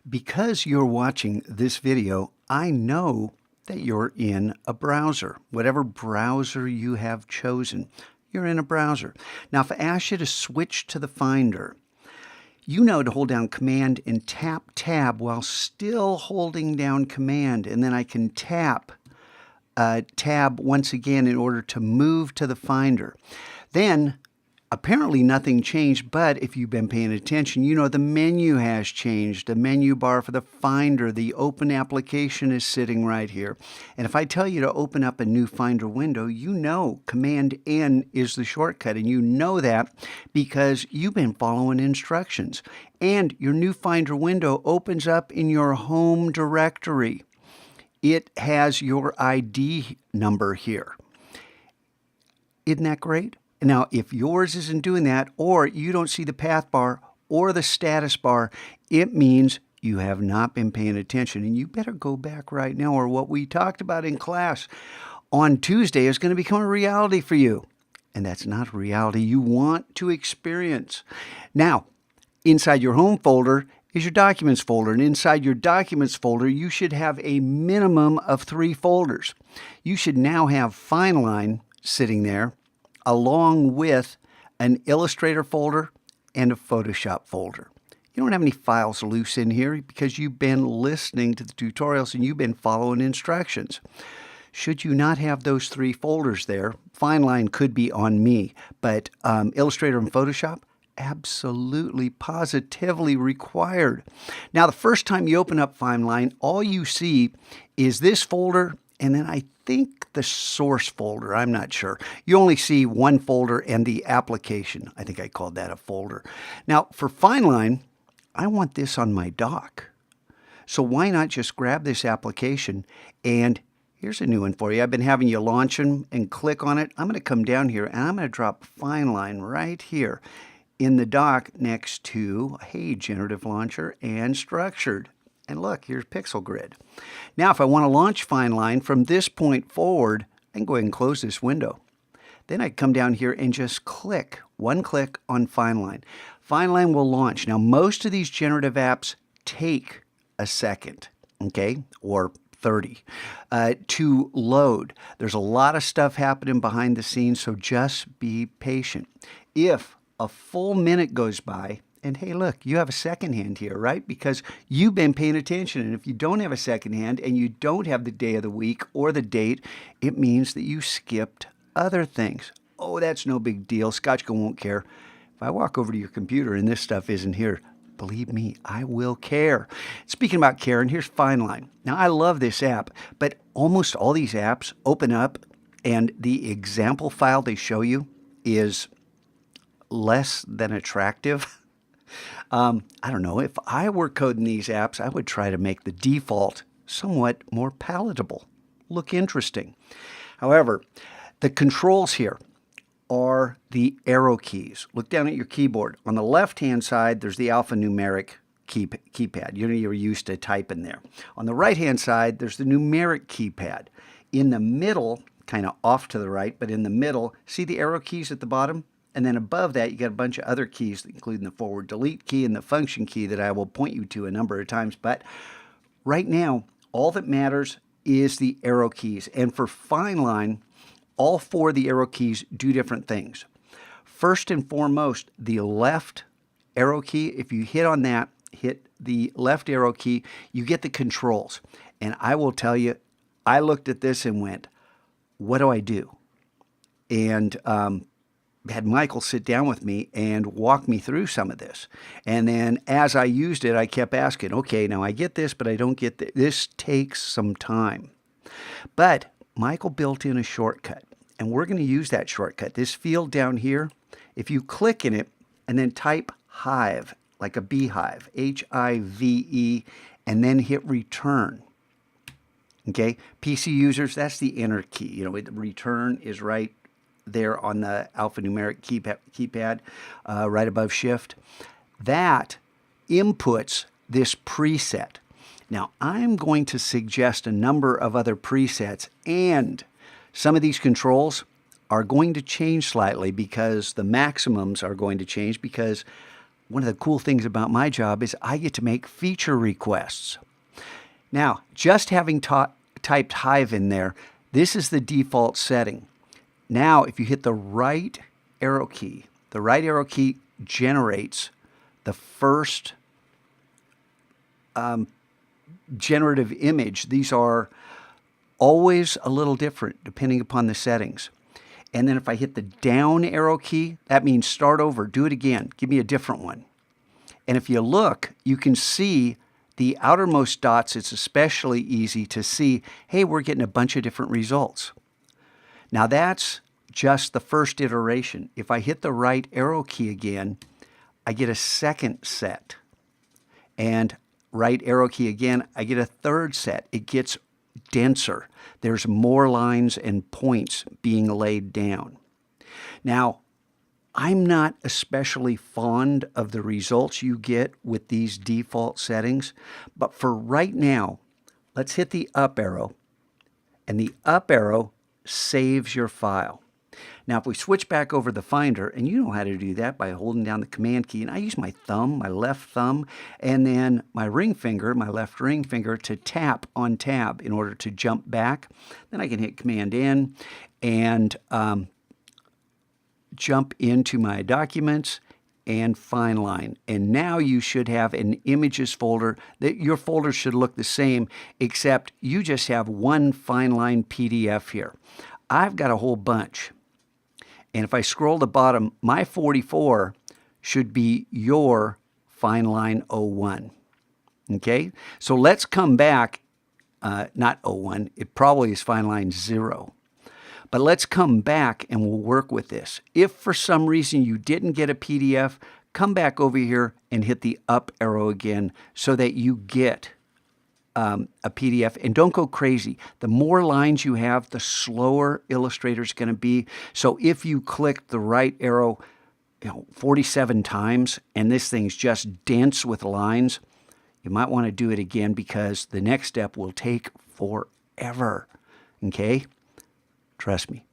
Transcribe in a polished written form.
Because you're watching this video, I know that you're in a browser. Whatever browser you have chosen, you're in a browser. Now, if I ask you to switch to the Finder, you know to hold down Command and tap Tab while still holding down Command, and then I can tap Tab once again in order to move to the Finder. Then apparently nothing changed, but if you've been paying attention, you know the menu has changed. The menu bar for the Finder, the open application is sitting right here. And if I tell you to open up a new Finder window, you know Command N is the shortcut, and you know that because you've been following instructions. And your new Finder window opens up in your home directory. It has your ID number here. Isn't that great? Now, if yours isn't doing that, or you don't see the path bar or the status bar, it means you have not been paying attention. And you better go back right now, or what we talked about in class on Tuesday is going to become a reality for you. And that's not a reality you want to experience. Now, inside your home folder is your documents folder. And inside your documents folder, you should have a minimum of 3 folders. You should now have fineLine sitting there, along with an Illustrator folder and a Photoshop folder. You don't have any files loose in here because you've been listening to the tutorials and you've been following instructions. Should you not have those 3 folders there, fineLine could be on me, but Illustrator and Photoshop, absolutely, positively required. Now, the first time you open up fineLine, all you see is this folder, and then I think the source folder. I'm not sure. You only see one folder and the application. I think I called that a folder. Now, for fineLine, I want this on my dock. So why not just grab this application, and here's a new one for you. I've been having you launch them and click on it. I'm going to come down here and I'm going to drop fineLine right here in the dock next to, hey, Generative Launcher and Structured. And look, here's Pixel Grid. Now, if I want to launch fineLine from this point forward, I can go ahead and close this window. Then I come down here and just click, one click on fineLine. fineLine will launch. Now, most of these generative apps take a second, okay, or 30 to load. There's a lot of stuff happening behind the scenes, so just be patient. If a full minute goes by, and hey, look, you have a second hand here, right? Because you've been paying attention. And if you don't have a second hand and you don't have the day of the week or the date, it means that you skipped other things. Oh, that's no big deal. Scotchko won't care. If I walk over to your computer and this stuff isn't here, believe me, I will care. Speaking about care, and here's fineLine. Now, I love this app, but almost all these apps open up and the example file they show you is less than attractive. I don't know, if I were coding these apps, I would try to make the default somewhat more palatable, look interesting. However, the controls here are the arrow keys. Look down at your keyboard. On the left-hand side, there's the alphanumeric keypad. You're used to typing there. On the right-hand side, there's the numeric keypad. In the middle, kind of off to the right, but in the middle, see the arrow keys at the bottom? And then above that, you got a bunch of other keys, including the forward delete key and the function key that I will point you to a number of times. But right now, all that matters is the arrow keys. And for fineLine, all 4 of the arrow keys do different things. First and foremost, the left arrow key, if you hit on that, hit the left arrow key, you get the controls. And I will tell you, I looked at this and went, what do I do? And had Michael sit down with me and walk me through some of this. And then as I used it, I kept asking, okay, now I get this, but I don't get this. This takes some time. But Michael built in a shortcut, and we're going to use that shortcut. This field down here, if you click in it and then type hive, like a beehive, H-I-V-E, and then hit return. Okay, PC users, that's the enter key. You know, return is right there on the alphanumeric keypad, right above shift. That inputs this preset. Now, I'm going to suggest a number of other presets, and some of these controls are going to change slightly because the maximums are going to change because one of the cool things about my job is I get to make feature requests. Now, just having typed Hive in there, this is the default setting. Now, if you hit the right arrow key generates the first generative image. These are always a little different depending upon the settings. And then if I hit the down arrow key, that means start over, do it again, give me a different one. And if you look, you can see the outermost dots. It's especially easy to see, hey, we're getting a bunch of different results. Now that's just the first iteration. If I hit the right arrow key again, I get a second set. And right arrow key again, I get a third set. It gets denser. There's more lines and points being laid down. Now, I'm not especially fond of the results you get with these default settings, but for right now, let's hit the up arrow, and the up arrow saves your file. Now, if we switch back over the Finder, and you know how to do that by holding down the Command key, and I use my thumb, my left thumb, and then my ring finger, my left ring finger, to tap on Tab in order to jump back. Then I can hit Command N and jump into my documents and fineLine. And now you should have an images folder. Your folders should look the same, except you just have one fineLine PDF here. I've got a whole bunch. And if I scroll to the bottom, my 44 should be your fineLine 01. Okay? So let's come back, not 01, it probably is fineLine 0. But let's come back and we'll work with this. If for some reason you didn't get a PDF, come back over here and hit the up arrow again so that you get a PDF. And don't go crazy. The more lines you have, the slower Illustrator's going to be. So if you click the right arrow 47 times and this thing's just dense with lines, you might want to do it again because the next step will take forever. Okay? Trust me.